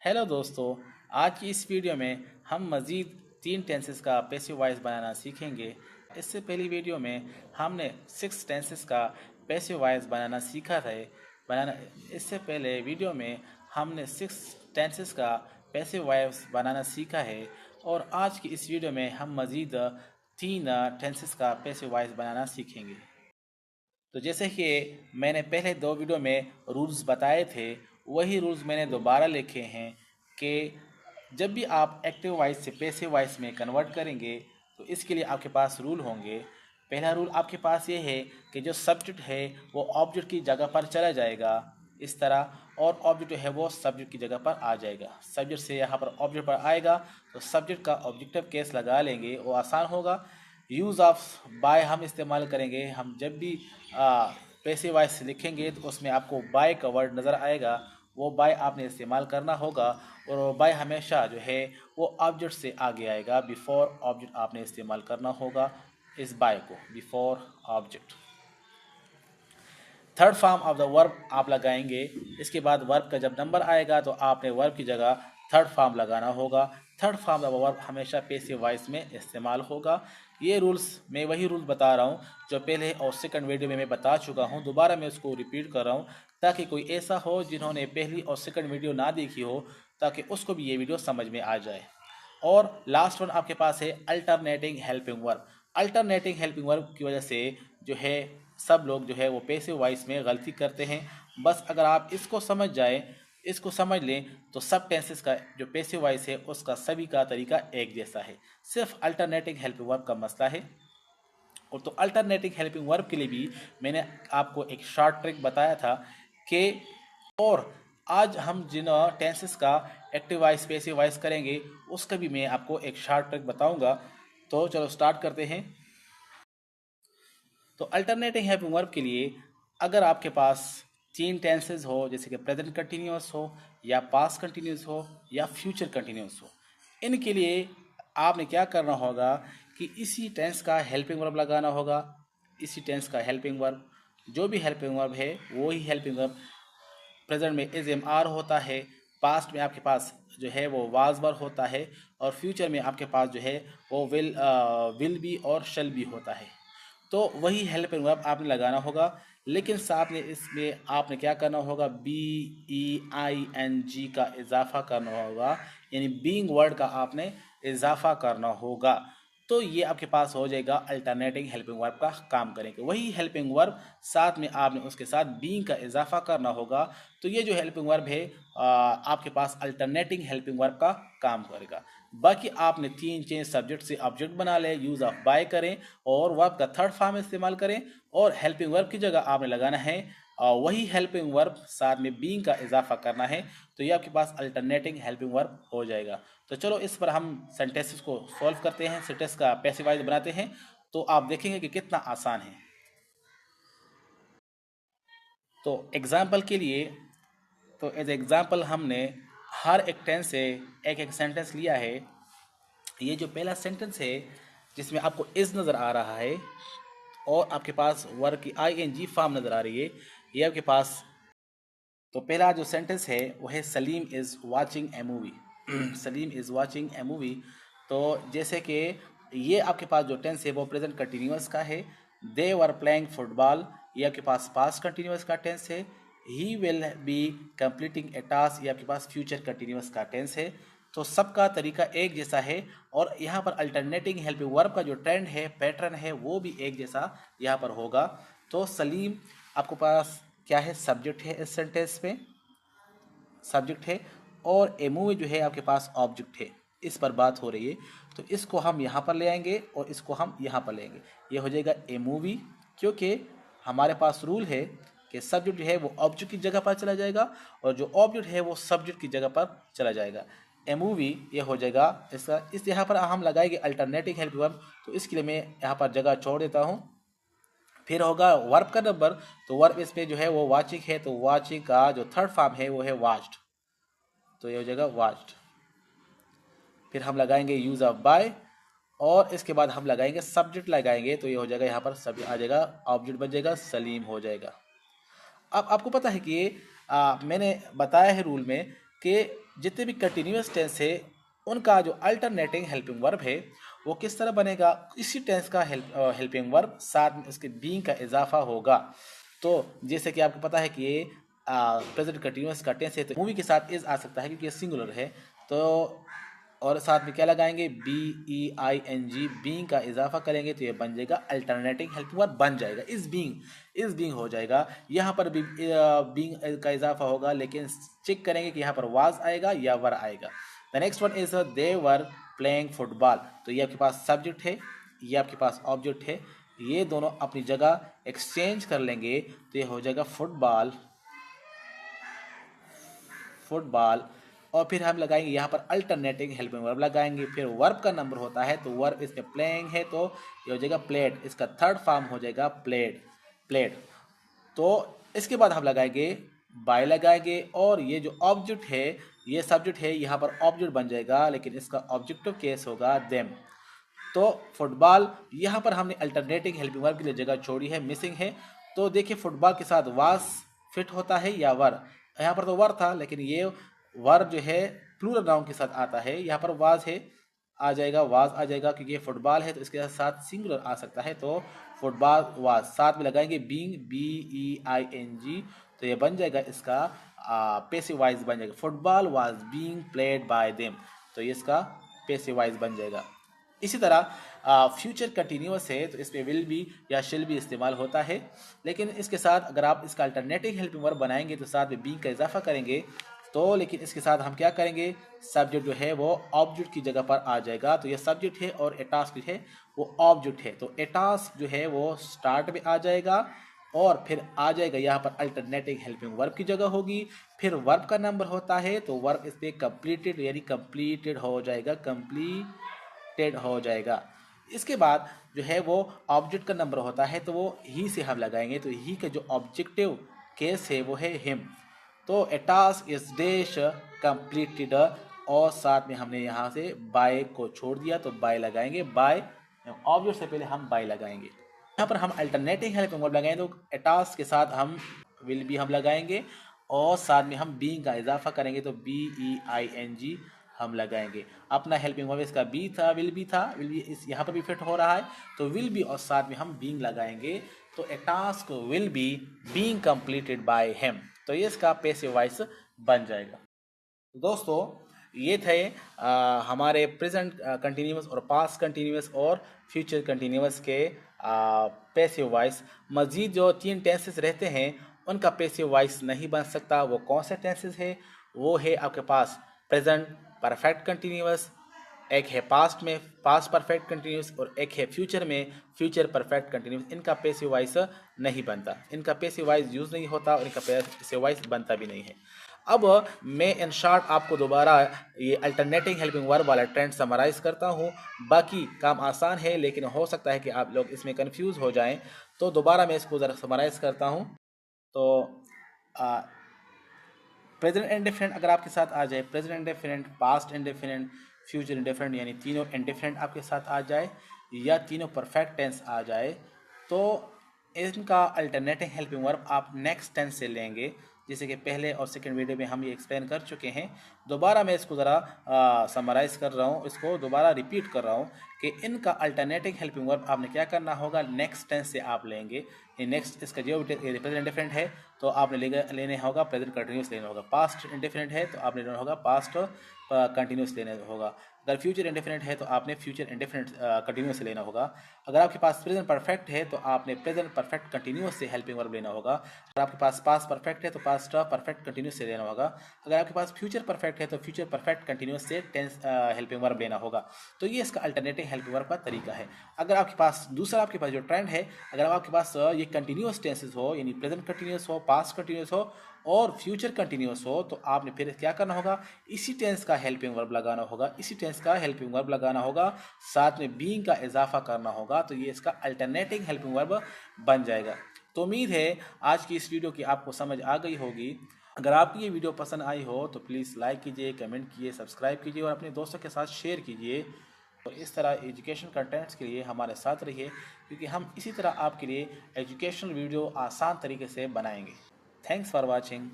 Hello दोस्तों, आज की इस वीडियो में हम मज़ीद 3 टेंसेस का पैसिव वॉइस बनाना सीखेंगे। इससे पहली वीडियो में हमने 6 टेंसेस का पैसिव वॉइस बनाना सीखा था। बनाना इससे पहले वीडियो में हमने 6 टेंसेस का पैसिव वॉइस बनाना सीखा है और आज की इस वीडियो में हम मज़ीद 3 टेंसेस का पैसिव वॉइस बनाना सीखेंगे। तो जैसे कि मैंने पहले 2 वीडियो में रूल्स बताए थे, वही रूल्स मैंने दोबारा लिखे हैं कि जब भी आप एक्टिव वॉइस से पैसिव वॉइस में कन्वर्ट करेंगे तो इसके लिए आपके पास रूल होंगे। पहला रूल आपके पास ये है कि जो सब्जेक्ट है वो ऑब्जेक्ट की जगह पर चला जाएगा इस तरह, और ऑब्जेक्ट जो है वो सब्जेक्ट की जगह पर आ जाएगा। सब्जेक्ट से यहाँ पर ऑब्जेक्ट पर आएगा तो सब्जेक्ट का ऑब्जेक्टिव केस लगा लेंगे, वो आसान होगा। यूज़ ऑफ बाय हम इस्तेमाल करेंगे। हम जब भी पैसिव वॉइस लिखेंगे तो उसमें आपको बाय का वर्ड नज़र आएगा, वो बाय आपने इस्तेमाल करना होगा। और वो बाय हमेशा जो है वो ऑब्जेक्ट से आगे आएगा। बिफोर ऑब्जेक्ट आपने इस्तेमाल करना होगा इस बाय को, before object. Third form of the verb आप लगाएंगे। इसके बाद वर्ब का जब नंबर आएगा तो आपने वर्ब की जगह थर्ड फॉर्म लगाना होगा। थर्ड फॉर्म ऑफ वर्ब हमेशा पैसिव वॉइस में इस्तेमाल होगा। ये रूल्स मैं वही रूल बता रहा हूँ जो पहले और सेकंड वीडियो में मैं बता चुका हूँ। दोबारा मैं उसको रिपीट कर रहा हूँ ताकि कोई ऐसा हो जिन्होंने पहली और सेकंड वीडियो ना देखी हो, ताकि उसको भी ये वीडियो समझ में आ जाए। और लास्ट वन आपके पास है alternating helping verb. Alternating helping verb की वजह से जो है सब लोग जो है वो पैसिव वॉइस में गलती करते हैं। बस अगर आप इसको समझ जाए, इसको समझ लें तो सब टेंसेस का जो पैसिव वॉइस है उसका सभी का तरीका एक जैसा है। सिर्फ अल्टरनेटिंग हेल्पिंग वर्ब का मसला है। और तो अल्टरनेटिंग हेल्पिंग वर्ब के लिए भी मैंने आपको एक शॉर्ट ट्रिक बताया था कि, और आज हम जिन टेंसेस का एक्टिव वॉइस पैसिव वॉइस करेंगे उसका भी मैं आपको एक शॉर्ट ट्रिक बताऊंगा। तो चलो स्टार्ट करते हैं। तो अल्टरनेटिंग हेल्पिंग वर्ब के लिए अगर आपके पास 3 टेंसेज हो, जैसे कि प्रेजेंट कंटिन्यूअस हो या पास्ट कंटिन्यूअस हो या फ्यूचर कंटिन्यूअस हो, इनके लिए आपने क्या करना होगा कि इसी टेंस का हेल्पिंग वर्ब लगाना होगा। इसी टेंस का हेल्पिंग वर्ब, जो भी हेल्पिंग वर्ब है वो ही हेल्पिंग वर्ब प्रेजेंट में इज एम आर होता है, पास्ट में आपके पास जो है वो वाज वर होता है, और फ्यूचर में आपके पास जो है वो विल बी और शल बी होता है। तो वही हेल्पिंग वर्ब आपने लगाना होगा, लेकिन साथ में इसमें आपने क्या करना होगा, बी ई आई एन जी का इजाफा करना होगा, यानी बीइंग वर्ड का आपने इजाफा करना होगा। तो ये आपके पास हो जाएगा अल्टरनेटिंग हेल्पिंग वर्ब का काम करेंगे। वही हेल्पिंग वर्ब साथ में आपने उसके साथ बीइंग का इजाफा करना होगा। तो ये जो हेल्पिंग वर्ब है आपके पास अल्टरनेटिंग हेल्पिंग वर्ब का काम करेगा। बाकी आपने 3 चेंज सब्जेक्ट से ऑब्जेक्ट बना ले, यूज ऑफ बाय करें और वर्ब का थर्ड फॉर्म इस्तेमाल करें, और हेल्पिंग वर्ब की जगह आपने लगाना है वही हेल्पिंग वर्ब साथ में बीइंग का इजाफा करना है। तो ये आपके पास अल्टरनेटिंग हेल्पिंग वर्ब हो जाएगा। तो चलो इस पर हम सेंटेंसेस को सॉल्व करते हैं, सेंटेंस का पैसिव वॉइस बनाते हैं, तो आप देखेंगे कि कितना आसान है। तो एग्जाम्पल के लिए, तो एज एग्जाम्पल हमने हर एक टेंस से एक एक सेंटेंस लिया है। ये जो पहला सेंटेंस है जिसमें आपको इज नज़र आ रहा है और आपके पास वर्ब की आई एन जी फॉर्म नज़र आ रही है, ये आपके पास। तो पहला जो सेंटेंस है वो है Salim is watching A movie. Salim is watching A movie. तो जैसे कि ये आपके पास जो टेंस है वो प्रेजेंट कंटिन्यूअस का है। दे वर प्लेइंग फुटबॉल, ये आपके पास पास्ट कंटिन्यूअस का टेंस है। He will be completing A task, ये आपके पास फ्यूचर कंटिन्यूअस का टेंस है। तो सबका तरीका एक जैसा है, और यहाँ पर अल्टरनेटिंग हेल्पिंग वर्ब का जो ट्रेंड है, पैटर्न है, वो भी एक जैसा यहाँ पर होगा। तो सलीम आपके पास क्या है, सब्जेक्ट है, इस सेंटेंस में सब्जेक्ट है, और ए मूवी जो है आपके पास ऑब्जेक्ट है, इस पर बात हो रही है। तो इसको हम यहाँ पर ले आएंगे और इसको हम यहाँ पर लेंगे, ये हो जाएगा ए मूवी, क्योंकि हमारे पास रूल है कि सब्जेक्ट जो है वो ऑब्जेक्ट की जगह पर चला जाएगा और जो ऑब्जेक्ट है वो सब्जेक्ट की जगह पर चला जाएगा। ए मूवी ये हो जाएगा इसका। इस यहाँ पर हम लगाएंगे अल्टरनेटिव हेल्प वर्ब, तो इसके लिए मैं यहाँ पर जगह छोड़ देता हूँ। फिर होगा वर्ब का नंबर, तो वर्ब इसमें जो है वो वाचिंग है, तो वाचिंग का जो थर्ड फॉर्म है वो है वाच्ड, तो ये हो जाएगा वाच्ड। फिर हम लगाएंगे यूज ऑफ बाय, और इसके बाद हम लगाएंगे सब्जेक्ट लगाएंगे, तो ये हो जाएगा यहाँ पर सब आ जाएगा, ऑब्जेक्ट बन जाएगा, सलीम हो जाएगा। अब आपको पता है कि मैंने बताया है रूल में कि जितने भी कंटिन्यूस टेंस है उनका जो अल्टरनेटिंग हेल्पिंग वर्ब है वो किस तरह बनेगा, इसी टेंस का हेल्पिंग वर्ब साथ में उसके बीइंग का इजाफा होगा। तो जैसे कि आपको पता है कि ये प्रेजेंट कंटिन्यूस का टेंस है तो मूवी के साथ इज आ सकता है क्योंकि ये सिंगुलर है। तो और साथ में क्या लगाएंगे, B E I N G, being का इजाफा करेंगे तो ये बन जाएगा अल्टरनेटिंग हेल्पिंग वर्ब बन जाएगा, इज बीइंग हो जाएगा। यहाँ पर भी बीइंग का इजाफा होगा, लेकिन चेक करेंगे कि यहाँ पर वाज आएगा या वर आएगा। The next one is they were playing football. तो ये आपके पास सब्जेक्ट है, ये आपके पास ऑब्जेक्ट है, ये दोनों अपनी जगह एक्सचेंज कर लेंगे तो ये हो जाएगा फुटबॉल, और फिर हम लगाएंगे यहाँ पर अल्टरनेटिंग हेल्पिंग वर्ब लगाएंगे। फिर वर्ब का नंबर होता है तो वर्ब इसमें प्लेइंग है तो ये हो जाएगा प्लेड, इसका थर्ड फॉर्म हो जाएगा प्लेड। तो इसके बाद हम लगाएंगे बाय लगाएंगे, और ये जो ऑब्जेक्ट है ये सब्जेक्ट है, यहाँ पर ऑब्जेक्ट बन जाएगा लेकिन इसका ऑब्जेक्टिव केस होगा देम। तो फुटबॉल यहाँ पर हमने अल्टरनेटिंग हेल्पिंग वर्ब के लिए जगह छोड़ी है, मिसिंग है। तो देखिए फुटबॉल के साथ वास फिट होता है या वर, यहाँ पर तो वर था लेकिन ये वर जो है प्लूरल नाउन के साथ आता है, यहाँ पर वाज है आ जाएगा, वाज आ जाएगा क्योंकि ये फुटबॉल है तो इसके साथ सिंगुलर आ सकता है। तो फुटबॉल वाज साथ में लगाएंगे being, B E I N G, तो ये बन जाएगा इसका पैसिव वॉइस बन जाएगा, football was being played by them, तो ये इसका पैसिव वॉइस बन जाएगा। इसी तरह फ्यूचर कंटिन्यूअस है तो इसमें विल बी या शिल भी इस्तेमाल होता है, लेकिन इसके साथ अगर आप इसका अल्टरनेटिव हेल्पिंग वर्ब बनाएंगे तो साथ में बीइंग का इजाफा करेंगे। तो लेकिन इसके साथ हम क्या करेंगे, सब्जेक्ट जो है वो ऑब्जेक्ट की जगह पर आ जाएगा। तो ये सब्जेक्ट है और ए टास्क जो है वो ऑब्जेक्ट है, तो ए टास्क जो है वो स्टार्ट में आ जाएगा और फिर आ जाएगा यहाँ पर अल्टरनेटिव हेल्पिंग वर्ब की जगह होगी। फिर वर्ब का नंबर होता है तो वर्ब इस पर कंप्लीटेड यानी कंप्लीटेड हो जाएगा, कंप्लीटेड हो जाएगा। इसके बाद जो है वो ऑब्जेक्ट का नंबर होता है तो वो ही से हम लगाएंगे, तो ही का जो ऑब्जेक्टिव केस है वो है हिम। तो a task is dash completed, और साथ में हमने यहाँ से बाय को छोड़ दिया तो बाय लगाएंगे, बाय ऑब्जेक्ट से पहले हम बाय लगाएंगे। यहाँ पर हम अल्टरनेटिव हेल्पिंग वर्ब लगाएंगे तो ए टास्क के साथ हम विल बी हम लगाएंगे और साथ में हम बीइंग का इजाफा करेंगे तो बी ई आई एन जी हम लगाएंगे। अपना हेल्पिंग वर्ब इसका बी था, विल बी था, विल बी इस यहाँ पर भी फिट हो रहा है तो विल बी और साथ में हम बीइंग लगाएंगे तो a task will be being completed by him, तो ये इसका पैसिव वॉइस बन जाएगा। दोस्तों ये थे हमारे प्रेजेंट कंटिन्यूअस और पास्ट कंटिन्यूअस और फ्यूचर कंटिन्यूअस के पैसिव वॉइस। मज़ीद जो 3 टेंसेस रहते हैं उनका पैसिव वॉइस नहीं बन सकता। वो कौन से टेंसेस है, वो है आपके पास प्रेजेंट परफेक्ट कंटिन्यूअस, एक है पास्ट में पास्ट परफेक्ट कंटिन्यूस, और एक है फ्यूचर में फ्यूचर परफेक्ट कंटिन्यूस। इनका पैसिव वॉइस नहीं बनता, इनका पैसिव वॉइस यूज़ नहीं होता और इनका पैसिव वॉइस बनता भी नहीं है। अब मैं इन शॉर्ट आपको दोबारा ये अल्टरनेटिव हेल्पिंग वर्ब वाला ट्रेंड समराइज़ करता हूँ। बाकी काम आसान है लेकिन हो सकता है कि आप लोग इसमें कंफ्यूज हो जाएं, तो दोबारा मैं इसको ज़रा समराइज़ करता हूँ। तो प्रेजेंट इंडेफिनिट अगर आपके साथ आ जाए, present indefinite, past indefinite, future indefinite, यानी तीनों इंडेफिनिट आपके साथ आ जाए या तीनों परफेक्ट टेंस आ जाए, तो इनका अल्टरनेटिव हेल्पिंग वर्ब आप नेक्स्ट टेंस से लेंगे, जैसे कि पहले और सेकंड वीडियो में हम ये एक्सप्लेन कर चुके हैं। दोबारा मैं इसको ज़रा समराइज़ कर रहा हूँ, इसको दोबारा रिपीट कर रहा हूँ कि इनका अल्टरनेटिव हेल्पिंग वर्ब आपने क्या करना होगा, नेक्स्ट टेंस से आप लेंगे। ये नेक्स्ट इसका जो प्रेजेंट इंडेफिनिट है तो आपने लेने होगा प्रेजेंट कंटिन्यूस लेना होगा, पास्ट इंडेफिनिट है तो आपने लेना होगा पास्ट कंटिन्यूस लेना होगा, अगर फ्यूचर इंडेफिनिट है तो आपने फ्यूचर इंडेफिनिट कंटिन्यूस से लेना होगा, अगर आपके पास प्रेजेंट परफेक्ट है तो आपने प्रेजेंट परफेक्ट कंटिन्यूस से हेल्पिंग वर्ब लेना होगा, अगर आपके पास पास्ट परफेक्ट है तो पास्ट परफेक्ट कंटिन्यूस से लेना होगा, अगर आपके पास फ्यूचर परफेक्ट है तो फ्यूचर परफेक्ट कंटिन्यूस से टेंस हेल्पिंग वर्ब लेना होगा। तो ये इसका अल्टरनेटिव हेल्पिंग वर्ब का तरीका है। अगर आपके पास दूसरा आपके पास जो ट्रेंड है, अगर आपके पास ये कंटिन्यूस टेंसेस हो यानी प्रेजेंट कंटिन्यूस हो, पास्ट कंटिन्यूस हो और फ्यूचर कंटिन्यूस हो, तो आपने फिर क्या करना होगा, इसी टेंस का हेल्पिंग वर्ब लगाना होगा, इसी टेंस का हेल्पिंग वर्ब लगाना होगा, साथ में बीइंग का इजाफा करना होगा, तो ये इसका अल्टरनेटिव हेल्पिंग वर्ब बन जाएगा। तो उम्मीद है आज की इस वीडियो की आपको समझ आ गई होगी। अगर आपकी ये वीडियो पसंद आई हो तो प्लीज़ लाइक कीजिए, कमेंट कीजिए, सब्सक्राइब कीजिए और अपने दोस्तों के साथ शेयर कीजिए। तो इस तरह एजुकेशन कंटेंट्स के लिए हमारे साथ रहिए, क्योंकि हम इसी तरह आपके लिए एजुकेशनल वीडियो आसान तरीके से बनाएंगे। Thanks for watching.